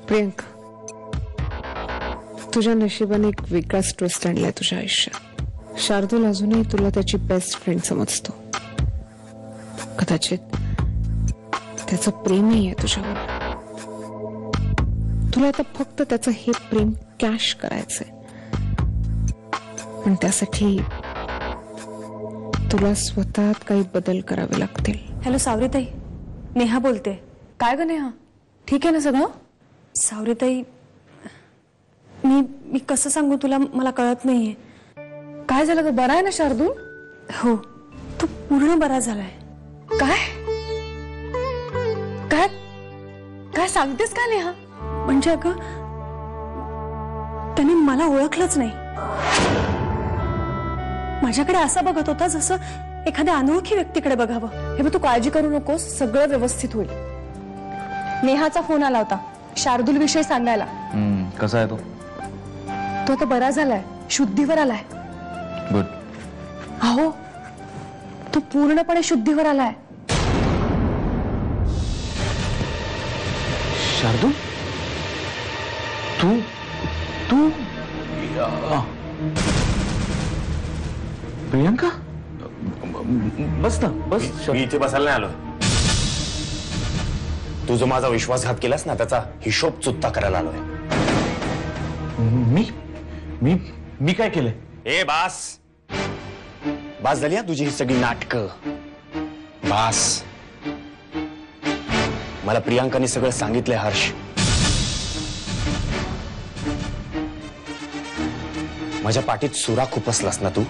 प्रियंका, तुझ्या नशिबाने एक वेगळाच ट्विस्ट आणलाय तुझ्या आयुष्यात. शार्दूल अजूनही तुला त्याची बेस्ट फ्रेंड समजतो. कदाचित त्याचं प्रेमही आहे तुझ्यावर. तुला आता फक्त त्याचं हे प्रेम कॅश करायचंय, पण त्यासाठी तुला स्वतःत काही बदल करावे लागतील. हॅलो सावरीताई, नेहा बोलते. काय ग नेहा, ठीक आहे ना सगळं? सावरीताई, मी कसं सांगू तुला, मला कळत नाहीये. काय झालं ग? बरा आहे ना शार्दूल? हो, तो पूर्ण बरा झालाय. काय काय काय सांगतेस का नेहा? म्हणजे अगं, त्याने मला ओळखलंच नाही. माझ्याकडे असं बघत होता जसं एखाद्या अनोळखी व्यक्तीकडे बघावं. हे बघ, तू काळजी करू नकोस, सगळं व्यवस्थित होईल. नेहाचा फोन आला होता शार्दूल विषयी सांगायला. कसा आहे तो? तो आता बरा झालाय, शुद्धीवर आलाय. गुड. अहो, तो पूर्णपणे शुद्धीवर आलाय. शार्दूल, तू तू प्रियंका, बस ना, बस. मी इथे बसायला नाही आलो. तू जो माझा विश्वासघात केलास ना, त्याचा हिशोब चुकता करायला आलोय. मी मी मी काय केलंय? ए बास, बास झाली तुझी ही सगळी नाटकं. बास. मला प्रियांकाने सगळं सांगितलंय हर्ष. माझ्या पाठीत सुरा खुपसलास ना तू,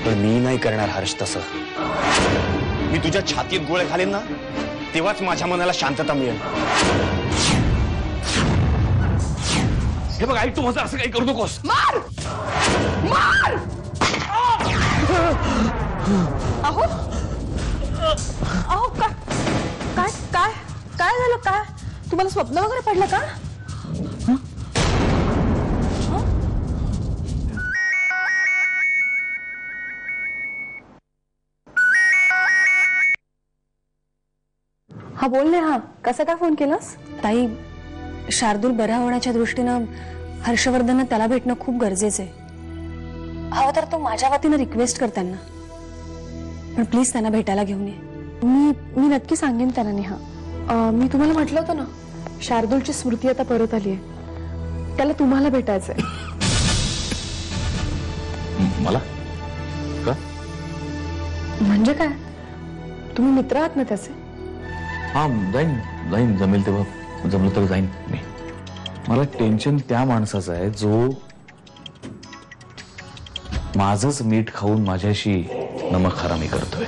पण मी नाही करणार हर्ष तसं. मी तुझ्या छातीत गोळे घालेन ना, तेव्हाच माझ्या मनाला शांतता मिळेल. हे बघ आई, तू माझं असं काही करू नकोस. मार मार. अहो अहो, काय काय काय काय झालं? काय तुम्हाला स्वप्न वगैरे पडलं का? हा बोल ना. हा कसा काय फोन केलास? ताई, शार्दूल बरा होण्याच्या दृष्टीनं हर्षवर्धन त्याला भेटणं खूप गरजेचं आहे. हवं तर तो माझ्या वतीनं रिक्वेस्ट कर त्यांना, पण प्लीज त्यांना भेटायला घेऊन ये. मी नक्की सांगेन त्यांना नेहा. मी तुम्हाला म्हटलं होतं ना, शार्दूलची स्मृती आता परत आली आहे. त्याला तुम्हाला भेटायचंय. मला का? म्हणजे काय, तुम्ही मित्र आहात ना त्याचे? हा, जाईन जाईन, जमेल तेव्हा, जमलं तर जाईन मी. मला टेन्शन त्या माणसाचं आहे जो माझंच मीठ खाऊन माझ्याशी नमक हरामी करतोय.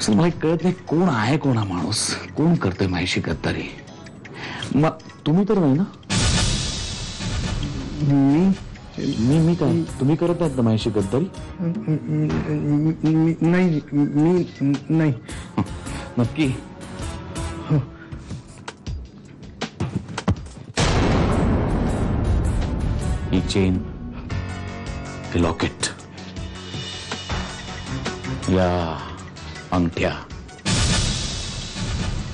मला कळत नाही कोण आहे, कोण हा माणूस, कोण करतोय माझ्याशी गद्दारी. मग तुम्ही तर नाही ना? मी मी काय, तुम्ही करत नाहीत ना माझ्याशी गद्दारी? नाही, मी नाही. नक्की? ही चेन, हे लॉकेट, या अंगठ्या,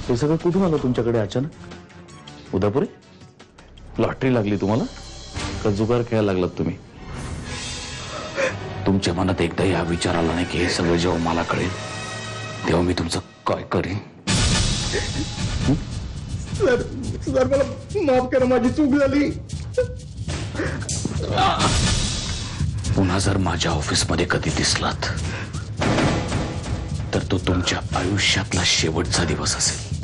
हे सगळं कुठून आलं तुमच्याकडे अचानक? उदापुरे लॉटरी लागली तुम्हाला का जुगार खेळायला लागलात तुम्ही? तुमच्या मनात एकदा या विचार आला नाही की हे सगळं जेव्हा मला कळेल तेव्हा मी तुमचं काय करेन? सर मला माफ करा, माझी चूक झाली. पुन्हा जर माझ्या ऑफिसमध्ये कधी दिसलात तर तो तुमच्या आयुष्यातला शेवटचा दिवस असेल.